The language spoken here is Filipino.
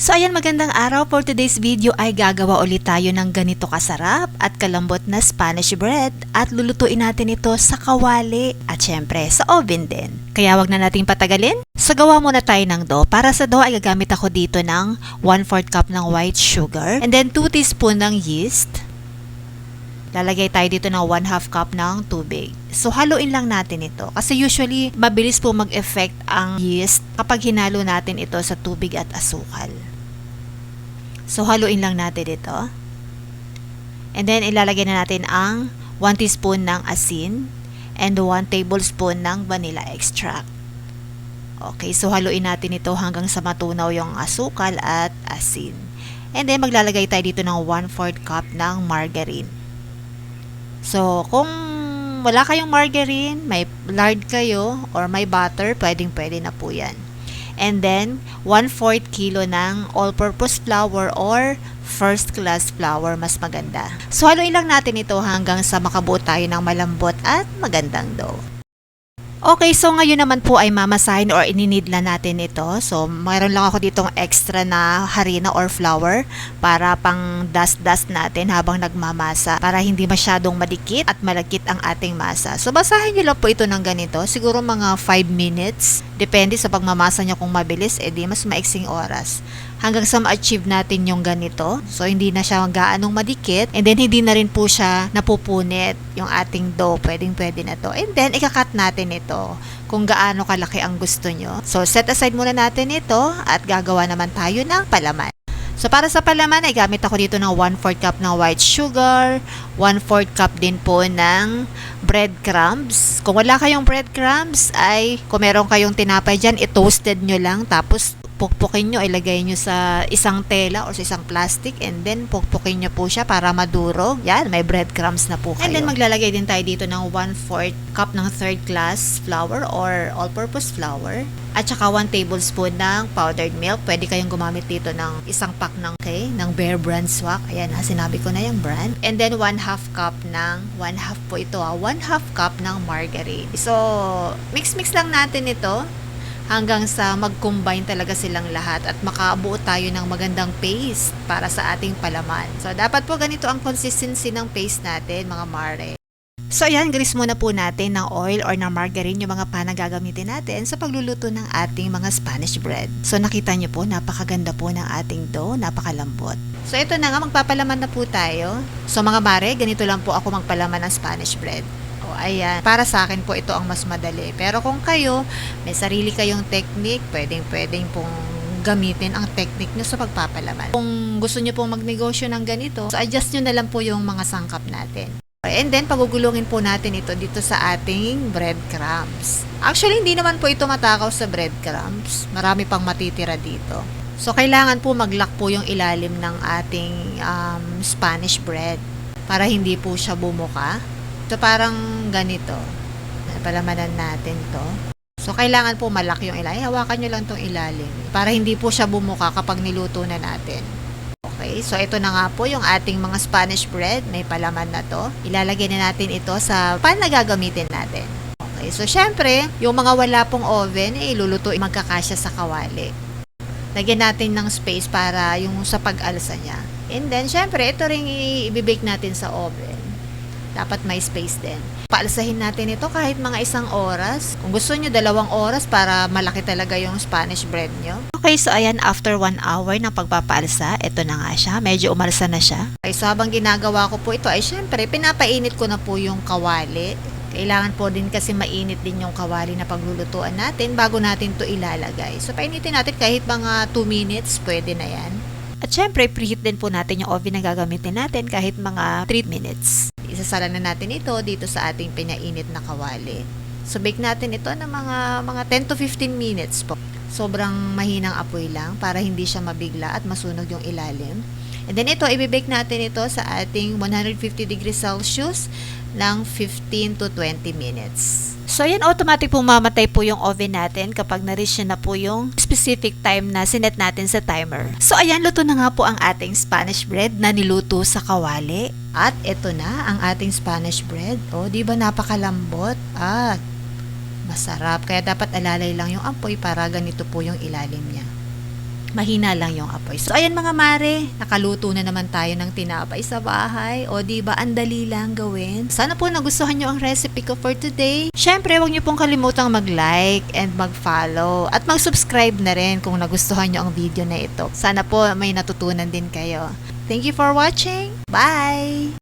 So ayan, magandang araw. For today's video ay gagawa ulit tayo ng ganito kasarap at kalambot na Spanish bread at lulutuin natin ito sa kawali at syempre sa oven din. Kaya wag na nating patagalin. So gawa muna tayo ng dough. Para sa dough ay gagamit ako dito ng 1/4 cup ng white sugar and then 2 teaspoon ng yeast. Lalagay tayo dito ng 1/2 cup ng tubig. So haluin lang natin ito kasi usually mabilis po mag-effect ang yeast kapag hinalo natin ito sa tubig at asukal. So, haluin lang natin ito. And then, ilalagay na natin ang 1 teaspoon ng asin and 1 tablespoon ng vanilla extract. Okay, so haluin natin ito hanggang sa matunaw yung asukal at asin. And then, maglalagay tayo dito ng 1/4 cup ng margarine. So, kung wala kayong margarine, may lard kayo or may butter, pwedeng-pwede na po yan. And then, 1/4 kilo ng all-purpose flour or first class flour, mas maganda. So, haluin lang natin ito hanggang sa makabuo tayo ng malambot at magandang dough. Okay, so ngayon naman po ay mamasahin or ininid na natin ito. So, mayroon lang ako ditong extra na harina or flour para pang dust-dust natin habang nagmamasa para hindi masyadong madikit at malagkit ang ating masa. So, basahin nyo lang po ito ng ganito. Siguro mga 5 minutes. Depende sa pagmamasa nyo kung mabilis, edi mas maiksing oras. Hanggang sa ma-achieve natin yung ganito. So, hindi na siya gaanong madikit. And then, hindi na rin po siya napupunit yung ating dough. Pwedeng-pwede na to. And then, ikakat natin ito kung gaano kalaki ang gusto nyo. So, set aside muna natin ito at gagawa naman tayo ng palaman. So, para sa palaman ay gamit ako dito ng 1/4 cup ng white sugar, 1/4 cup din po ng breadcrumbs. Kung wala kayong breadcrumbs ay kung meron kayong tinapay dyan, i-toasted nyo lang tapos pukpukin nyo, ilagay nyo sa isang tela o sa isang plastic and then pukpukin nyo po siya para maduro. Yan, may breadcrumbs na po kayo. And then maglalagay din tayo dito ng 1/4 cup ng third class flour or all-purpose flour at saka 1 tablespoon ng powdered milk. Pwede kayong gumamit dito ng isang pack ng Bear Brand Swak. Ayan, sinabi ko na yung brand. And then 1/2 cup ng 1/2 po ito 1/2 cup ng margarine. So, mix-mix lang natin ito hanggang sa mag-combine talaga silang lahat at makabuo tayo ng magandang paste para sa ating palaman. So, dapat po ganito ang consistency ng paste natin, mga mare. So, ayan, grease muna po natin ng oil or ng margarine yung mga pan na gagamitin natin sa pagluluto ng ating mga Spanish bread. So, nakita nyo po, napakaganda po ng ating dough, napakalambot. So, ito na nga, magpapalaman na po tayo. So, mga mare, ganito lang po ako magpalaman ng Spanish bread. Ayan, para sa akin po ito ang mas madali. Pero kung kayo, may sarili kayong technique, pwedeng pong gamitin ang technique nyo sa pagpapalaman. Kung gusto nyo pong magnegosyo ng ganito, so adjust nyo na lang po yung mga sangkap natin. And then, pagugulungin po natin ito dito sa ating breadcrumbs. Actually, hindi naman po ito matakaw sa breadcrumbs. Marami pang matitira dito. So, kailangan po mag-lock po yung ilalim ng ating Spanish bread para hindi po siya bumuka. So, parang ganito. Palamanan natin to. So, kailangan po malaki yung ilalim. Hawakan nyo lang tong ilalim para hindi po siya bumuka kapag niluto na natin. Okay, so ito na nga po yung ating mga Spanish bread. May palaman na to. Ilalagay na natin ito sa pan na gagamitin natin. Okay, so syempre, yung mga wala pong oven, iluluto magkakasya sa kawali. Lagyan natin ng space para yung sa pag-alsa niya. And then, syempre, ito rin i-bake natin sa oven. Dapat may space din. Paalsahin natin ito kahit mga 1 oras. Kung gusto nyo 2 oras para malaki talaga yung Spanish bread nyo. Okay, so ayan, after 1 hour ng pagpapaalsa, ito na nga siya. Medyo umalsa na siya. Okay, so habang ginagawa ko po ito ay syempre, pinapainit ko na po yung kawali. Kailangan po din kasi mainit din yung kawali na paglulutuan natin bago natin to ilalagay. So, painitin natin kahit mga 2 minutes, pwede na yan. At syempre, preheat din po natin yung oven na gagamitin natin kahit mga 3 minutes. Isasala na natin ito dito sa ating pinainit na kawali. So, bake natin ito ng mga 10 to 15 minutes po. Sobrang mahinang apoy lang para hindi siya mabigla at masunog yung ilalim. And then ito, ibibake natin ito sa ating 150 degrees Celsius ng 15 to 20 minutes. So, yan, automatic po mamatay po yung oven natin kapag na-reach na po yung specific time na sinet natin sa timer. So, ayan, luto na nga po ang ating Spanish bread na niluto sa kawali. At ito na ang ating Spanish bread. O, di ba napakalambot? At masarap. Kaya dapat alalay lang yung apoy para ganito po yung ilalim niya. mahina lang yung apoy. So, ayan mga mare, nakaluto na naman tayo ng tinapay sa bahay. O, diba, ang dali lang gawin. Sana po nagustuhan nyo ang recipe ko for today. Syempre, huwag nyo pong kalimutang mag-like and mag-follow. At mag-subscribe na rin kung nagustuhan nyo ang video na ito. Sana po may natutunan din kayo. Thank you for watching. Bye!